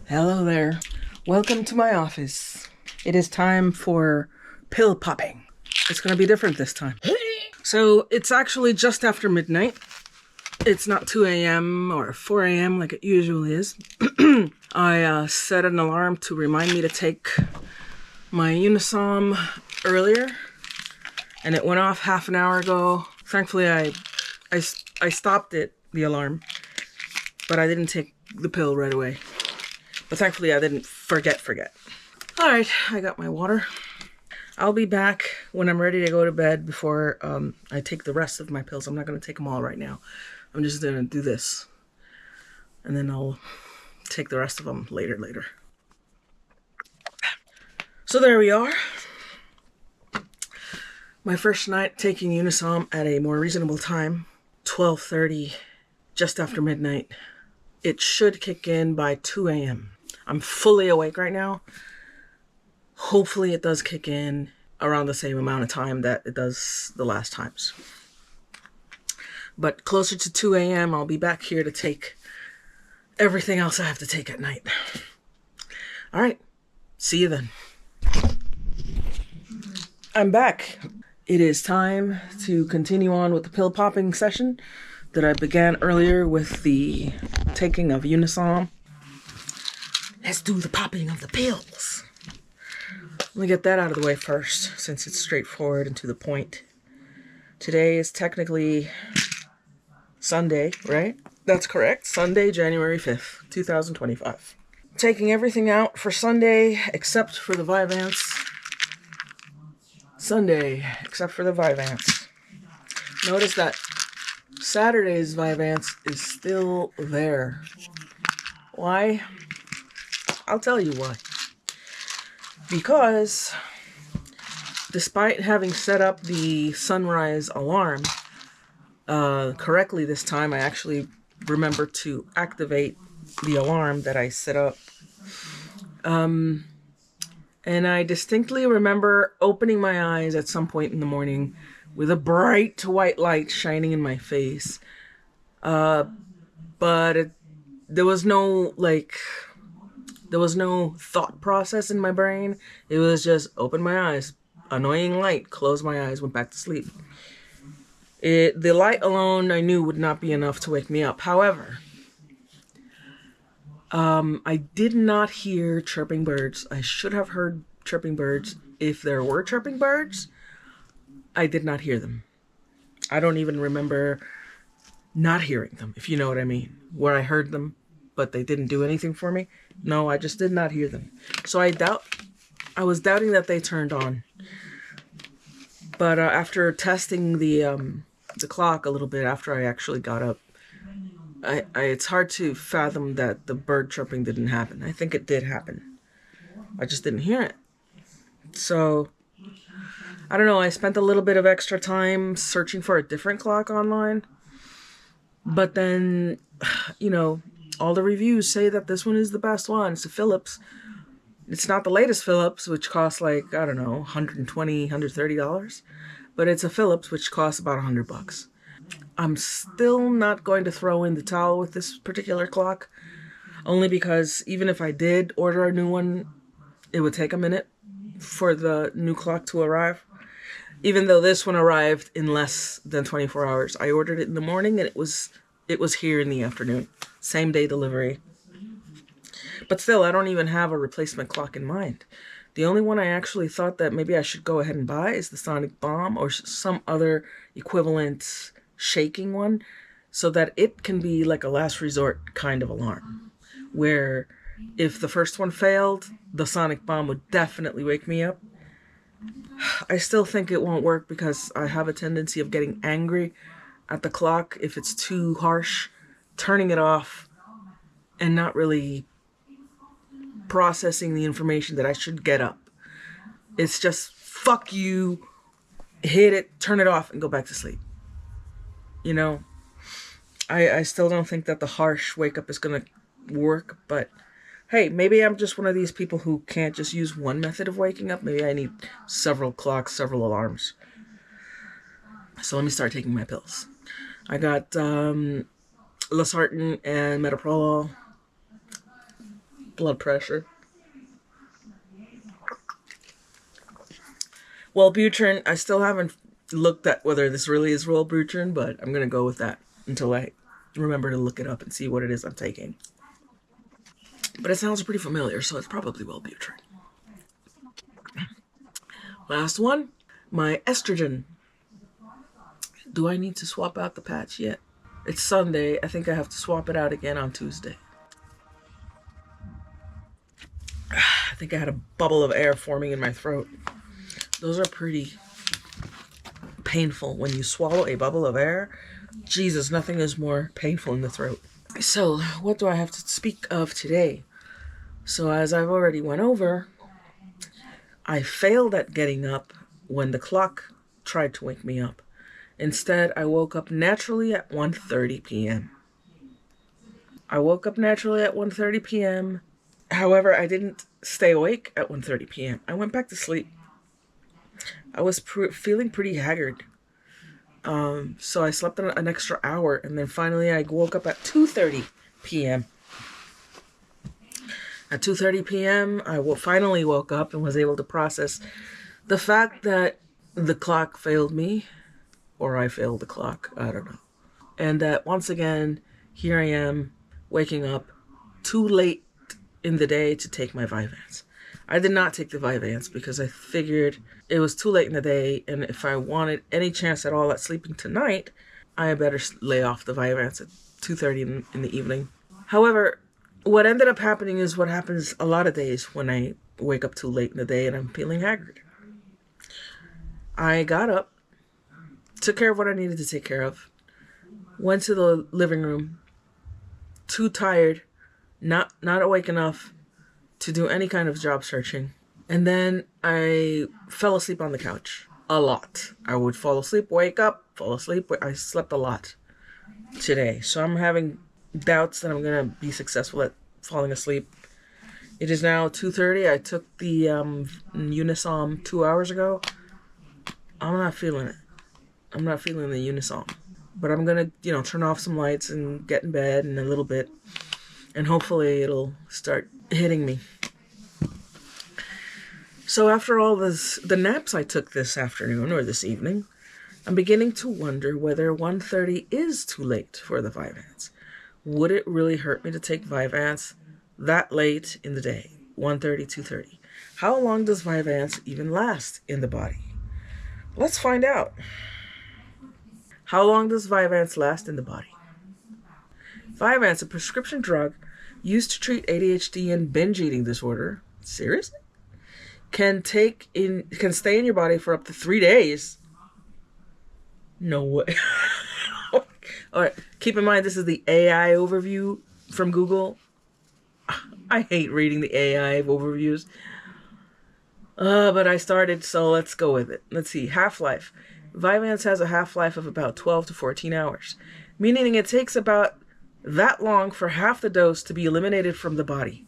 Hello there. Welcome to my office. It is time for pill popping. It's going to be different this time. So it's actually just after midnight. It's not 2 a.m. or 4 a.m. like it usually is. I set an alarm to remind me to take my Unisom earlier, and it went off half an hour ago. Thankfully, I stopped the alarm, but I didn't take the pill right away. But thankfully, I didn't forget. All right, I got my water. I'll be back when I'm ready to go to bed before I take the rest of my pills. I'm not going to take them all right now. I'm just going to do this. And then I'll take the rest of them later. So there we are. My first night taking Unisom at a more reasonable time. 12:30, just after midnight. It should kick in by 2 a.m. I'm fully awake right now. Hopefully it does kick in around the same amount of time that it does the last times. But closer to 2 a.m., I'll be back here to take everything else I have to take at night. All right, see you then. I'm back. It is time to continue on with the pill popping session that I began earlier with the taking of Unisom. Let's do the popping of the pills. Let me get that out of the way first, since it's straightforward and to the point. Today is technically Sunday, right? That's correct. Sunday, January 5th, 2025. Taking everything out for Sunday except for the Vyvanse. Sunday, except for the Vyvanse. Notice that Saturday's Vyvanse is still there. Why? I'll tell you why. Because despite having set up the sunrise alarm correctly this time, I actually remembered to activate the alarm that I set up. And I distinctly remember opening my eyes at some point in the morning with a bright white light shining in my face. But there was no thought process in my brain. It was just open my eyes, annoying light, close my eyes, went back to sleep. The light alone I knew would not be enough to wake me up. However, I did not hear chirping birds. I should have heard chirping birds. If there were chirping birds, I did not hear them. I don't even remember not hearing them, if you know what I mean. Where I heard them, but they didn't do anything for me. No, I just did not hear them. So I was doubting that they turned on. But after testing the clock a little bit after I actually got up, it's hard to fathom that the bird chirping didn't happen. I think it did happen. I just didn't hear it. So, I don't know, I spent a little bit of extra time searching for a different clock online. But then, all the reviews say that this one is the best one. It's a Philips. It's not the latest Philips, which costs like, I don't know, $120, $130. But it's a Philips, which costs about $100. I'm still not going to throw in the towel with this particular clock. Only because even if I did order a new one, it would take a minute for the new clock to arrive. Even though this one arrived in less than 24 hours. I ordered it in the morning and it was here in the afternoon. Same day delivery. But still, I don't even have a replacement clock in mind. The only one I actually thought that maybe I should go ahead and buy is the Sonic Bomb or some other equivalent shaking one, so that it can be like a last resort kind of alarm, where if the first one failed, the Sonic Bomb would definitely wake me up. I still think it won't work because I have a tendency of getting angry at the clock if it's too harsh, turning it off, and not really processing the information that I should get up. It's just, fuck you, hit it, turn it off, and go back to sleep. I still don't think that the harsh wake up is going to work, but hey, maybe I'm just one of these people who can't just use one method of waking up. Maybe I need several clocks, several alarms. So let me start taking my pills. I got losartan and metoprolol. blood pressure. Wellbutrin, I still haven't looked at whether this really is Wellbutrin, but I'm going to go with that until I remember to look it up and see what it is I'm taking. But it sounds pretty familiar, so it's probably Wellbutrin. Last one, my estrogen. Do I need to swap out the patch yet? It's Sunday. I think I have to swap it out again on Tuesday. I think I had a bubble of air forming in my throat. Those are pretty painful when you swallow a bubble of air. Jesus, nothing is more painful in the throat. So, what do I have to speak of today? So, as I've already went over, I failed at getting up when the clock tried to wake me up. Instead, I woke up naturally at 1:30 p.m. I woke up naturally at 1:30 p.m. However, I didn't stay awake at 1:30 p.m. I went back to sleep. I was feeling pretty haggard. So I slept an extra hour, and then finally I woke up at 2:30 p.m. At 2:30 p.m., I finally woke up and was able to process the fact that the clock failed me, or I failed the clock, I don't know. And that once again, here I am, waking up too late in the day to take my Vyvanse. I did not take the Vyvanse because I figured it was too late in the day, and if I wanted any chance at all at sleeping tonight, I better lay off the Vyvanse at 2:30 in the evening. However, what ended up happening is what happens a lot of days when I wake up too late in the day and I'm feeling haggard. I got up, took care of what I needed to take care of, went to the living room, too tired, not awake enough to do any kind of job searching. And then I fell asleep on the couch a lot. I would fall asleep, wake up, fall asleep. I slept a lot today. So I'm having doubts that I'm going to be successful at falling asleep. It is now 2:30. I took the Unisom 2 hours ago. I'm not feeling it. I'm not feeling the Unisom. But I'm going to, turn off some lights and get in bed in a little bit. And hopefully it'll start hitting me. So after all the naps I took this afternoon or this evening, I'm beginning to wonder whether 1:30 is too late for the Vyvanse. Would it really hurt me to take Vyvanse that late in the day? 1:30, 2:30. How long does Vyvanse even last in the body? Let's find out. How long does Vyvanse last in the body? Vyvanse, a prescription drug used to treat ADHD and binge eating disorder. Seriously? Can stay in your body for up to 3 days. No way. All right. Keep in mind, this is the AI overview from Google. I hate reading the AI overviews. But I started, so let's go with it. Let's see. Half-life. Vyvanse has a half-life of about 12 to 14 hours, meaning it takes about that long for half the dose to be eliminated from the body.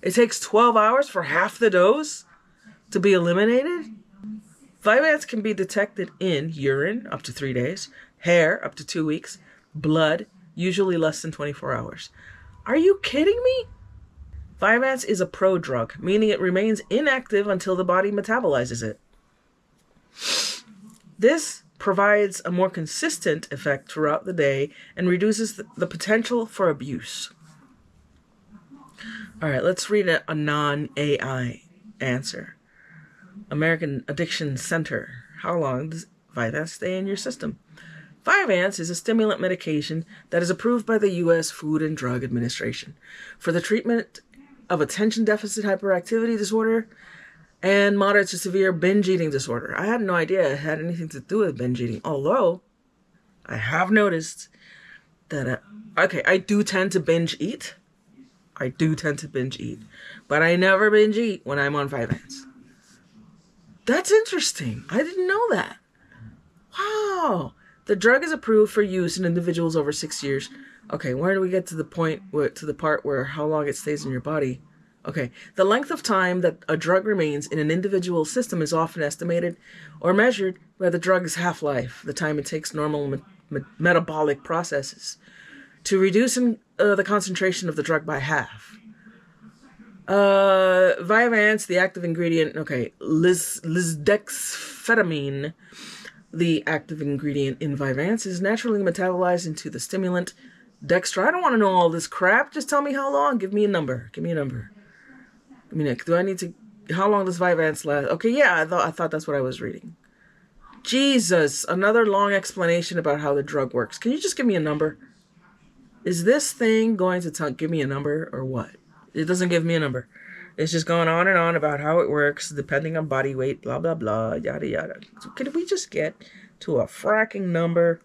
It takes 12 hours for half the dose to be eliminated? Vyvanse can be detected in urine, up to 3 days, hair, up to 2 weeks, blood, usually less than 24 hours. Are you kidding me? Vyvanse is a prodrug, meaning it remains inactive until the body metabolizes it. This provides a more consistent effect throughout the day and reduces the potential for abuse. All right, let's read a non-AI answer. American Addiction Center. How long does Vyvanse stay in your system? Vyvanse is a stimulant medication that is approved by the U.S. Food and Drug Administration for the treatment of attention deficit hyperactivity disorder and moderate to severe binge eating disorder. I had no idea it had anything to do with binge eating, although I have noticed that, I do tend to binge eat. But I never binge eat when I'm on Vyvanse. That's interesting. I didn't know that. Wow. The drug is approved for use in individuals over 6 years. Okay, where do we get to the part where how long it stays in your body? Okay, the length of time that a drug remains in an individual's system is often estimated or measured by the drug's half-life, the time it takes normal metabolic processes to reduce the concentration of the drug by half. Vyvanse, the active ingredient. Okay, lisdexamfetamine, the active ingredient in Vyvanse, is naturally metabolized into the stimulant dextro. I don't want to know all this crap. Just tell me how long. Give me a number. Give me a number. I mean, do I need to? How long does Vyvanse last? Okay, yeah, I thought that's what I was reading. Jesus, another long explanation about how the drug works. Can you just give me a number? Is this thing going to give me a number or what? It doesn't give me a number. It's just going on and on about how it works, depending on body weight, blah, blah, blah, yada, yada. So could we just get to a fracking number?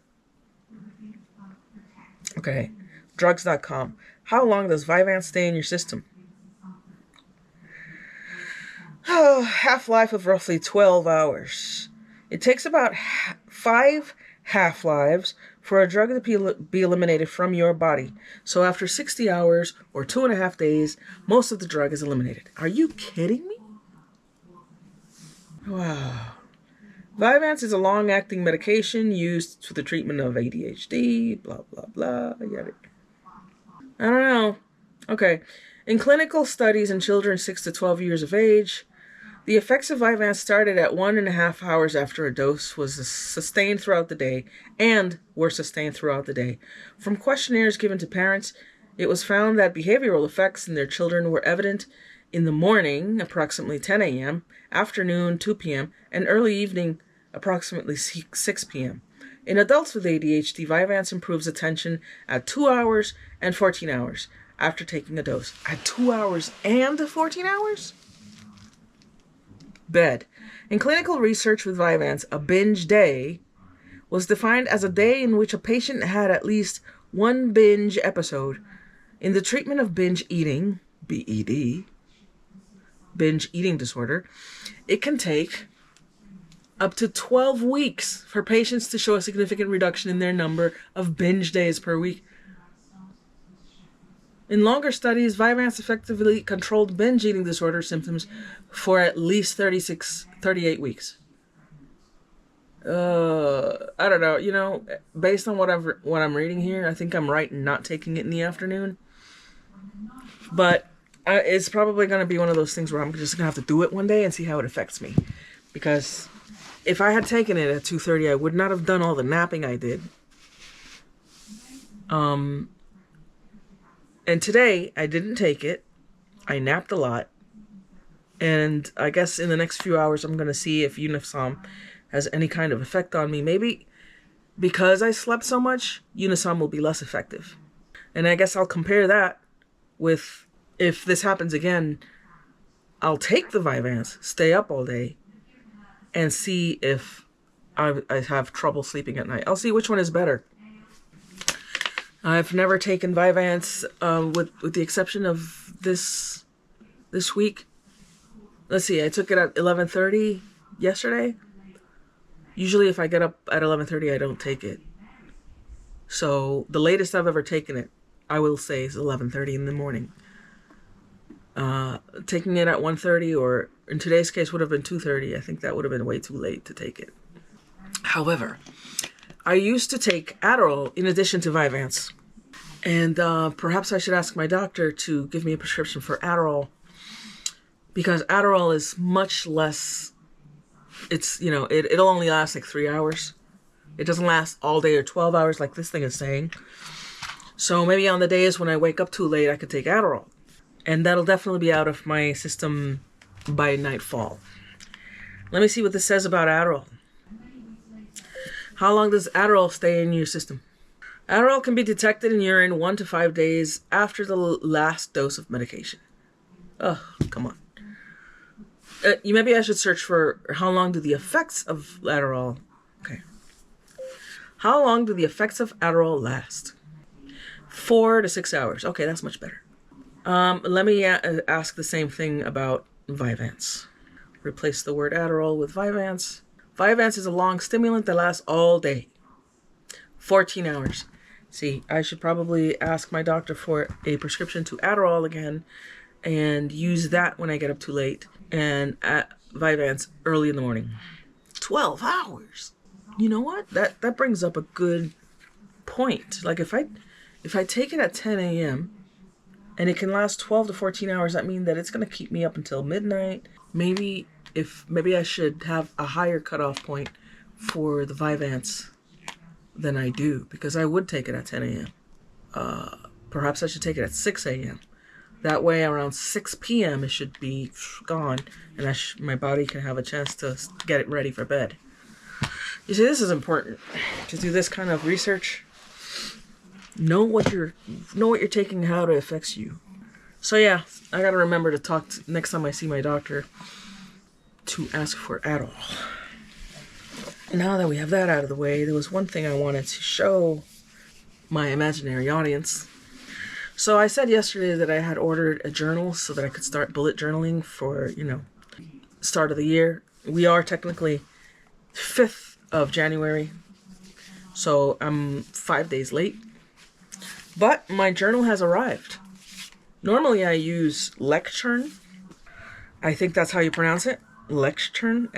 Okay, drugs.com. How long does Vyvanse stay in your system? Oh, half-life of roughly 12 hours. It takes about 5 half-lives for a drug to be eliminated from your body. So after 60 hours or 2.5 days, most of the drug is eliminated. Are you kidding me? Wow. Vyvanse is a long-acting medication used for the treatment of ADHD, blah, blah, blah, yada. I don't know. Okay. In clinical studies in children 6 to 12 years of age, the effects of Vyvanse started at 1.5 hours after a dose was sustained throughout the day and were sustained throughout the day. From questionnaires given to parents, it was found that behavioral effects in their children were evident in the morning, approximately 10 a.m., afternoon, 2 p.m., and early evening, approximately 6 p.m. In adults with ADHD, Vyvanse improves attention at 2 hours and 14 hours after taking a dose. At 2 hours and 14 hours? Bed. In clinical research with Vyvanse, a binge day was defined as a day in which a patient had at least one binge episode. In the treatment of binge eating, BED, binge eating disorder, it can take up to 12 weeks for patients to show a significant reduction in their number of binge days per week. In longer studies, Vyvanse effectively controlled binge eating disorder symptoms for at least 38 weeks. I don't know. You know, based on what I'm reading here, I think I'm right in not taking it in the afternoon. But it's probably going to be one of those things where I'm just going to have to do it one day and see how it affects me. Because if I had taken it at 2:30, I would not have done all the napping I did. And today, I didn't take it. I napped a lot. And I guess in the next few hours, I'm going to see if Unisom has any kind of effect on me. Maybe because I slept so much, Unisom will be less effective. And I guess I'll compare that with, if this happens again, I'll take the Vyvanse, stay up all day, and see if I have trouble sleeping at night. I'll see which one is better. I've never taken Vyvanse, with the exception of this week. Let's see, I took it at 11:30 yesterday. Usually if I get up at 11:30, I don't take it. So the latest I've ever taken it, I will say, is 11:30 in the morning. Taking it at 1:30, or in today's case would have been 2:30. I think that would have been way too late to take it. However, I used to take Adderall in addition to Vyvanse. And perhaps I should ask my doctor to give me a prescription for Adderall. Because Adderall is much less, it'll only last like 3 hours. It doesn't last all day or 12 hours like this thing is saying. So maybe on the days when I wake up too late, I could take Adderall. And that'll definitely be out of my system by nightfall. Let me see what this says about Adderall. How long does Adderall stay in your system? Adderall can be detected in urine 1 to 5 days after the last dose of medication. Oh, come on. Maybe I should search for how long do the effects of Adderall... Okay. How long do the effects of Adderall last? 4 to 6 hours. Okay, that's much better. Let me ask the same thing about Vyvanse. Replace the word Adderall with Vyvanse. Vyvanse is a long stimulant that lasts all day. 14 hours. See, I should probably ask my doctor for a prescription to Adderall again and use that when I get up too late, and at Vyvanse early in the morning. 12 hours. You know what? That brings up a good point. Like if I take it at 10 a.m. And it can last 12 to 14 hours. That means that it's going to keep me up until midnight. Maybe I should have a higher cutoff point for the Vyvanse than I do, because I would take it at 10 a.m. Perhaps I should take it at 6 a.m. That way, around 6 p.m., it should be gone, and my body can have a chance to get it ready for bed. You see, this is important to do this kind of research. Know what you're taking, how it affects you. So yeah, I gotta remember to talk next time I see my doctor to ask for Adderall. Now that we have that out of the way, there was one thing I wanted to show my imaginary audience. So I said yesterday that I had ordered a journal so that I could start bullet journaling for, start of the year. We are technically 5th of January, so I'm 5 days late. But my journal has arrived. Normally I use Leuchtturm. I think that's how you pronounce it. Leuchtturm.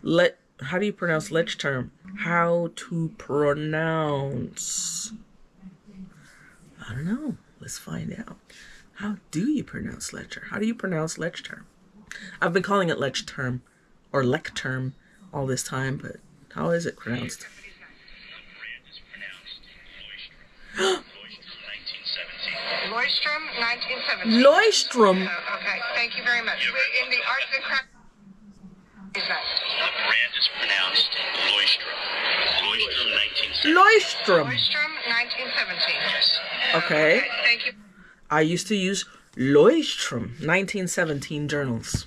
Leucht. How do you pronounce Leuchtturm? How to pronounce? I don't know. Let's find out. How do you pronounce Leuchtturm? How do you pronounce Leuchtturm? I've been calling it Leuchtturm or Leuchtturm all this time, but how is it pronounced? Leuchtturm, 1917. Leuchtturm. Okay, thank you very much. In the arts and crafts. The brand is pronounced Leuchtturm. Leuchtturm 1917. Leuchtturm. Leuchtturm, 1917. Yes. Okay. Thank you. I used to use Leuchtturm 1917 journals.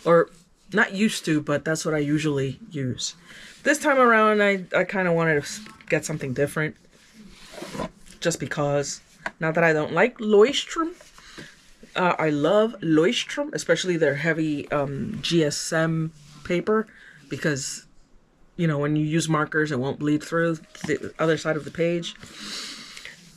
Or, not used to, but that's what I usually use. This time around, I kind of wanted to get something different. Just because. Not that I don't like Leuchtturm. I love Leuchtturm, especially their heavy GSM paper, because, when you use markers, it won't bleed through the other side of the page.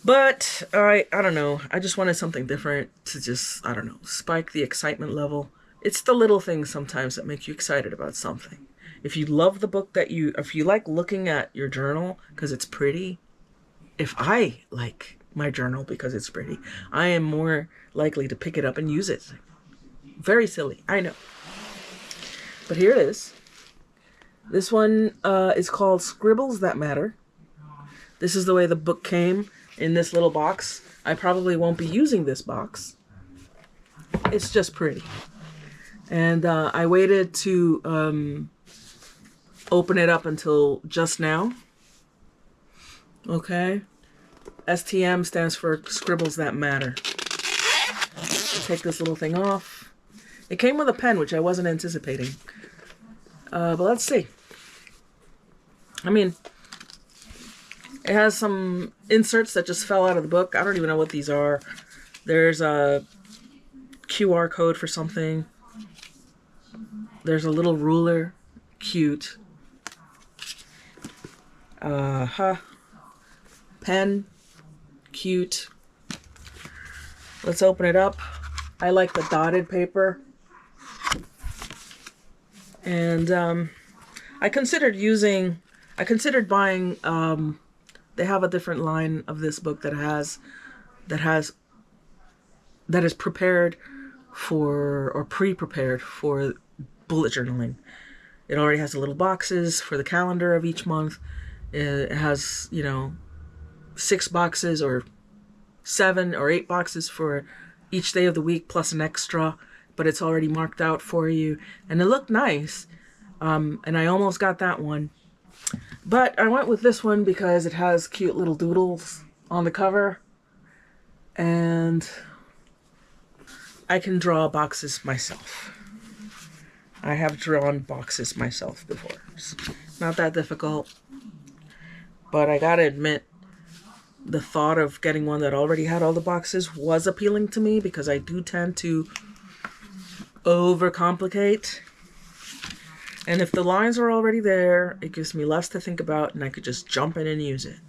But I don't know. I just wanted something different to just, spike the excitement level. It's the little things sometimes that make you excited about something. If you love the book if you like looking at your journal because it's pretty, if I like my journal because it's pretty, I am more likely to pick it up and use it. Very silly, I know. But here it is. This one is called Scribbles That Matter. This is the way the book came in this little box. I probably won't be using this box. It's just pretty. And I waited to open it up until just now. Okay. STM stands for Scribbles That Matter. Take this little thing off. It came with a pen, which I wasn't anticipating. But let's see. It has some inserts that just fell out of the book. I don't even know what these are. There's a QR code for something. There's a little ruler. Cute. Pen. Cute. Let's open it up. I like the dotted paper. And I considered buying, they have a different line of this book that is prepared for, or pre-prepared for bullet journaling. It already has the little boxes for the calendar of each month. It has, 6 boxes or 7 or 8 boxes for each day of the week plus an extra, but it's already marked out for you. And it looked nice. And I almost got that one. But I went with this one because it has cute little doodles on the cover. And I can draw boxes myself. I have drawn boxes myself before. It's not that difficult. But I gotta admit, the thought of getting one that already had all the boxes was appealing to me because I do tend to overcomplicate. And if the lines are already there, it gives me less to think about and I could just jump in and use it.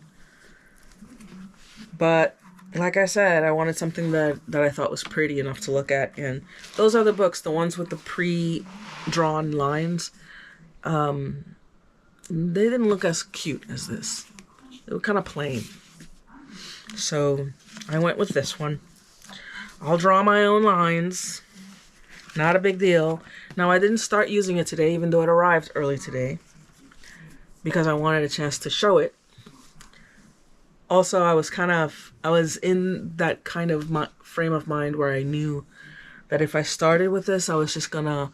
But like I said, I wanted something that I thought was pretty enough to look at. And those other books, the ones with the pre-drawn lines, they didn't look as cute as this. They were kind of plain. So I went with this one. I'll draw my own lines. Not a big deal. Now, I didn't start using it today, even though it arrived early today, because I wanted a chance to show it. Also, I was in that kind of frame of mind where I knew that if I started with this, I was gonna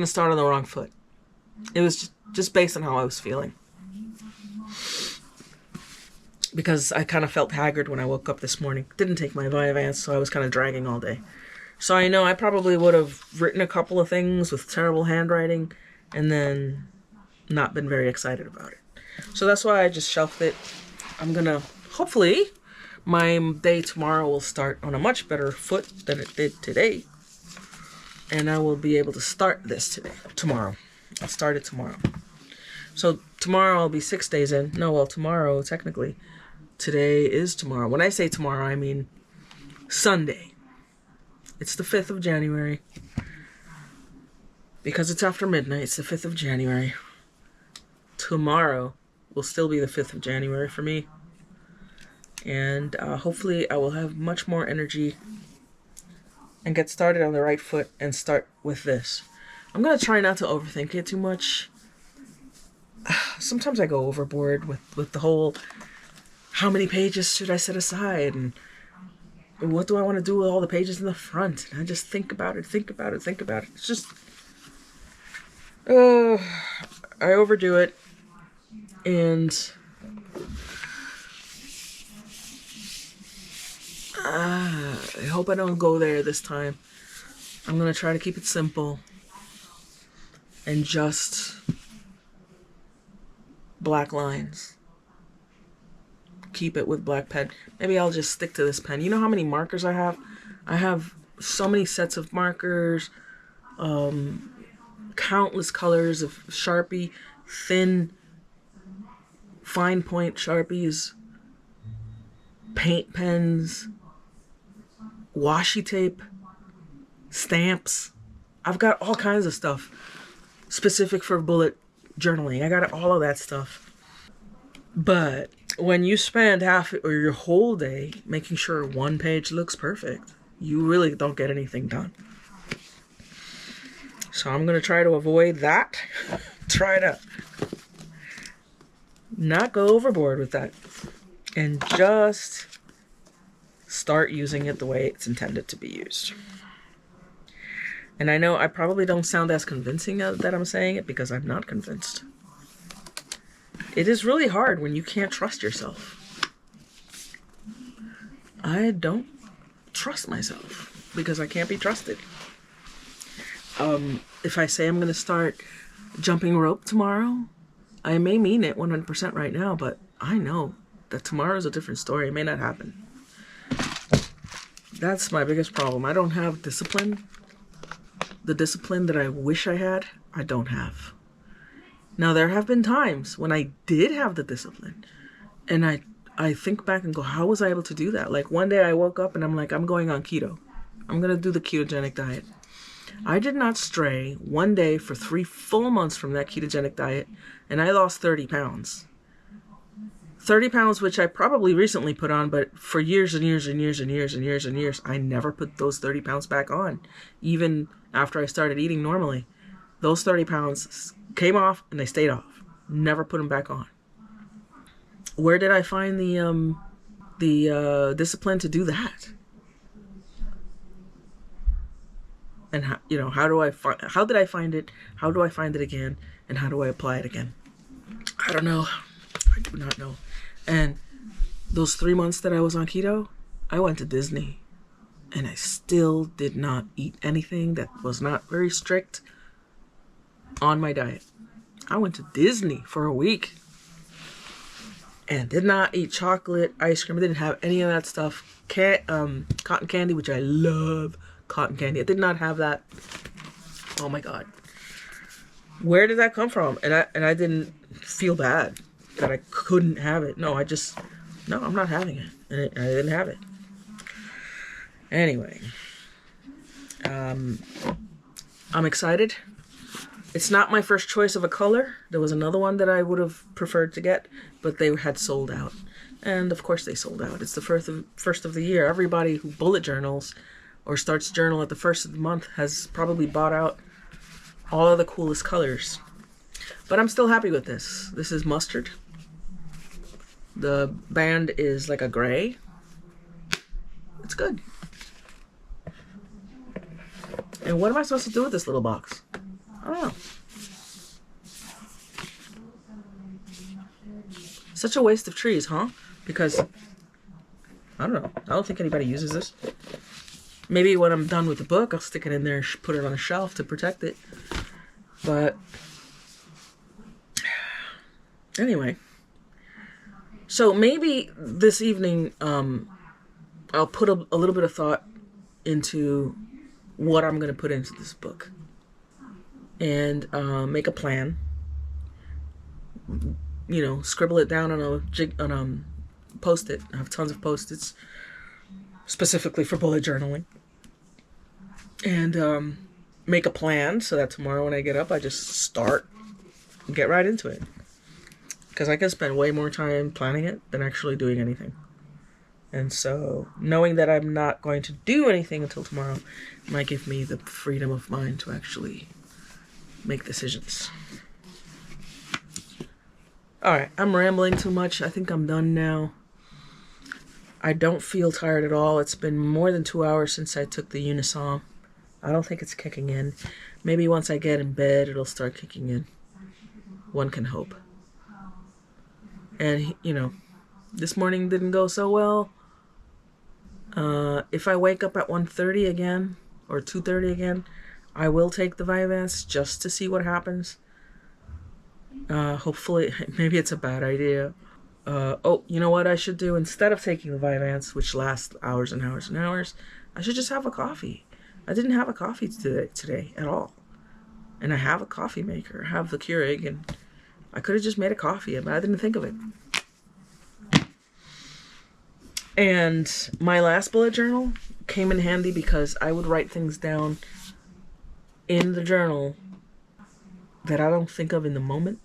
start on the wrong foot. It was just based on how I was feeling. Because I kind of felt haggard when I woke up this morning. Didn't take my Vyvanse, so I was kind of dragging all day. So I know I probably would have written a couple of things with terrible handwriting and then not been very excited about it. So that's why I just shelved it. I'm gonna, hopefully, my day tomorrow will start on a much better foot than it did today. And I will be able to start this tomorrow. I'll start it tomorrow. So tomorrow I'll be 6 days in. No, well, tomorrow, technically. Today is tomorrow. When I say tomorrow, I mean Sunday. It's the 5th of January. Because it's after midnight, it's the 5th of January. Tomorrow will still be the 5th of January for me. And hopefully I will have much more energy and get started on the right foot and start with this. I'm going to try not to overthink it too much. Sometimes I go overboard with the whole, how many pages should I set aside? And what do I want to do with all the pages in the front? And I just think about it. It's just, I overdo it. And I hope I don't go there this time. I'm going to try to keep it simple. And just black lines. Keep it with black pen. Maybe I'll just stick to this pen. You know how many markers I have? I have so many sets of markers. Countless colors of Sharpie. Thin, fine point Sharpies. Paint pens. Washi tape. Stamps. I've got all kinds of stuff specific for bullet journaling. I got all of that stuff. But when you spend half or your whole day making sure one page looks perfect, you really don't get anything done. So I'm going to try to avoid that. Try to not go overboard with that. And just start using it the way it's intended to be used. And I know I probably don't sound as convincing that I'm saying it because I'm not convinced. It is really hard when you can't trust yourself. I don't trust myself because I can't be trusted. If I say I'm going to start jumping rope tomorrow, I may mean it 100% right now, but I know that tomorrow is a different story. It may not happen. That's my biggest problem. I don't have discipline. The discipline that I wish I had, I don't have. Now, there have been times when I did have the discipline. And I think back and go, how was I able to do that? Like one day I woke up and I'm like, I'm going on keto. I'm going to do the ketogenic diet. I did not stray one day for 3 full months from that ketogenic diet. And I lost 30 pounds. 30 pounds, which I probably recently put on, but for years and years and years and years and years and years, I never put those 30 pounds back on. Even after I started eating normally, those 30 pounds came off and they stayed off. Never put them back on. Where did I find the discipline to do that? And how did I find it? How do I find it again? And how do I apply it again? I don't know. I do not know. And those 3 months that I was on keto, I went to Disney. And I still did not eat anything that was not very strict on my diet. I went to Disney for a week. And did not eat chocolate, ice cream. I didn't have any of that stuff. Cotton candy, which I love cotton candy. I did not have that. Oh my God. Where did that come from? And I didn't feel bad that I couldn't have it. No, I'm not having it. And I didn't have it. Anyway. I'm excited. It's not my first choice of a color. There was another one that I would have preferred to get, but they had sold out. And of course they sold out. It's the first of the year. Everybody who bullet journals or starts to journal at the first of the month has probably bought out all of the coolest colors. But I'm still happy with this. This is mustard. The band is like a gray. It's good. And what am I supposed to do with this little box? I don't know. Such a waste of trees, huh? Because, I don't know. I don't think anybody uses this. Maybe when I'm done with the book, I'll stick it in there, put it on a shelf to protect it. But, anyway. So maybe this evening, I'll put a little bit of thought into what I'm going to put into this book. And make a plan. You know, scribble it down on a Post-it. I have tons of Post-its specifically for bullet journaling. And make a plan so that tomorrow when I get up, I just start and get right into it. Because I can spend way more time planning it than actually doing anything. And so, knowing that I'm not going to do anything until tomorrow might give me the freedom of mind to actually make decisions. Alright, I'm rambling too much. I think I'm done now. I don't feel tired at all. It's been more than 2 hours since I took the Unisom. I don't think it's kicking in. Maybe once I get in bed, it'll start kicking in. One can hope. And, you know, this morning didn't go so well. If I wake up at 1:30 again, or 2:30 again, I will take the Vyvanse just to see what happens. Hopefully, maybe it's a bad idea. Oh, you know what I should do? Instead of taking the Vyvanse, which lasts hours and hours and hours, I should just have a coffee. I didn't have a coffee today at all. And I have a coffee maker. I have the Keurig, and I could have just made a coffee, but I didn't think of it. And my last bullet journal came in handy because I would write things down in the journal that I don't think of in the moment.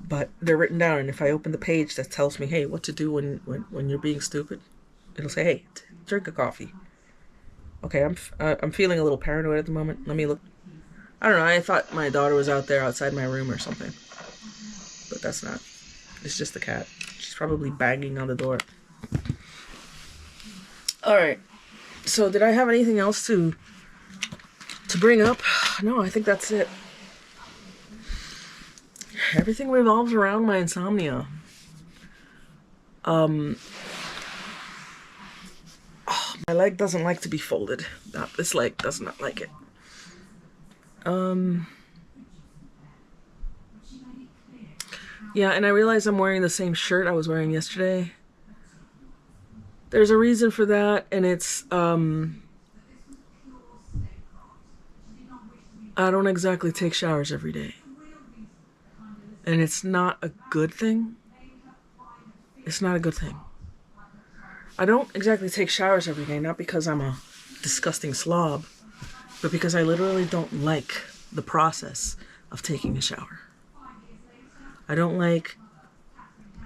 But they're written down, and if I open the page that tells me, hey, what to do when you're being stupid, it'll say, hey, drink a coffee. Okay, I'm feeling a little paranoid at the moment. Let me look. I don't know, I thought my daughter was out there outside my room or something. But that's not. It's just the cat. She's probably banging on the door. Alright. So did I have anything else to bring up? No, I think that's it. Everything revolves around my insomnia. My leg doesn't like to be folded. This leg does not like it. Yeah, and I realize I'm wearing the same shirt I was wearing yesterday. There's a reason for that, and it's, I don't exactly take showers every day. And it's not a good thing. It's not a good thing. I don't exactly take showers every day, not because I'm a disgusting slob, but because I literally don't like the process of taking a shower. I don't like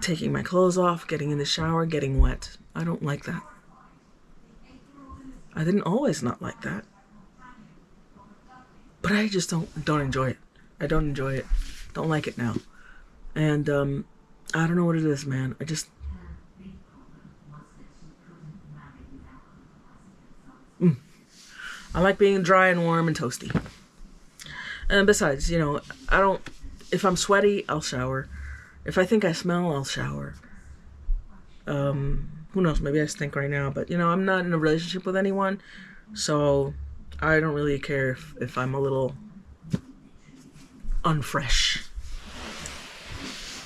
taking my clothes off, getting in the shower, getting wet. I don't like that. I didn't always not like that. But I just don't enjoy it. I don't enjoy it. Don't like it now. And I don't know what it is, man. I like being dry and warm and toasty. And besides, you know, if I'm sweaty, I'll shower. If I think I smell, I'll shower. Who knows, maybe I stink right now, but you know, I'm not in a relationship with anyone, so I don't really care if I'm a little unfresh.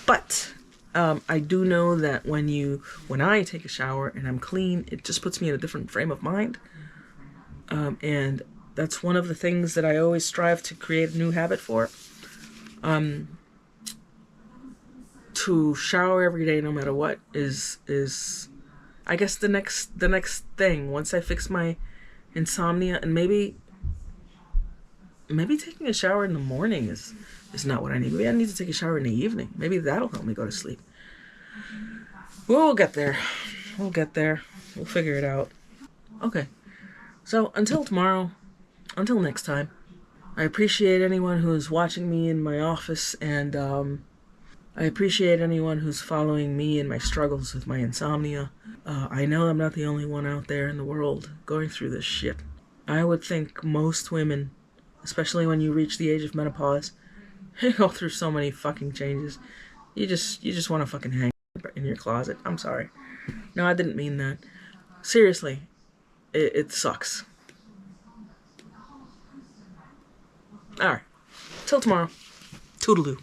But I do know that when I take a shower and I'm clean, it just puts me in a different frame of mind. And that's one of the things that I always strive to create a new habit for. To shower every day, no matter what, is I guess the next thing. Once I fix my insomnia, and maybe taking a shower in the morning is is not what I need. Maybe I need to take a shower in the evening. Maybe that'll help me go to sleep. We'll get there. We'll get there. We'll figure it out. Okay. So until tomorrow, until next time, I appreciate anyone who's watching me in my office, and I appreciate anyone who's following me in my struggles with my insomnia. I know I'm not the only one out there in the world going through this shit. I would think most women, especially when you reach the age of menopause, you go through so many fucking changes. You just want to fucking hang in your closet. I'm sorry. No, I didn't mean that. Seriously, it sucks. Alright. Till tomorrow. Toodaloo.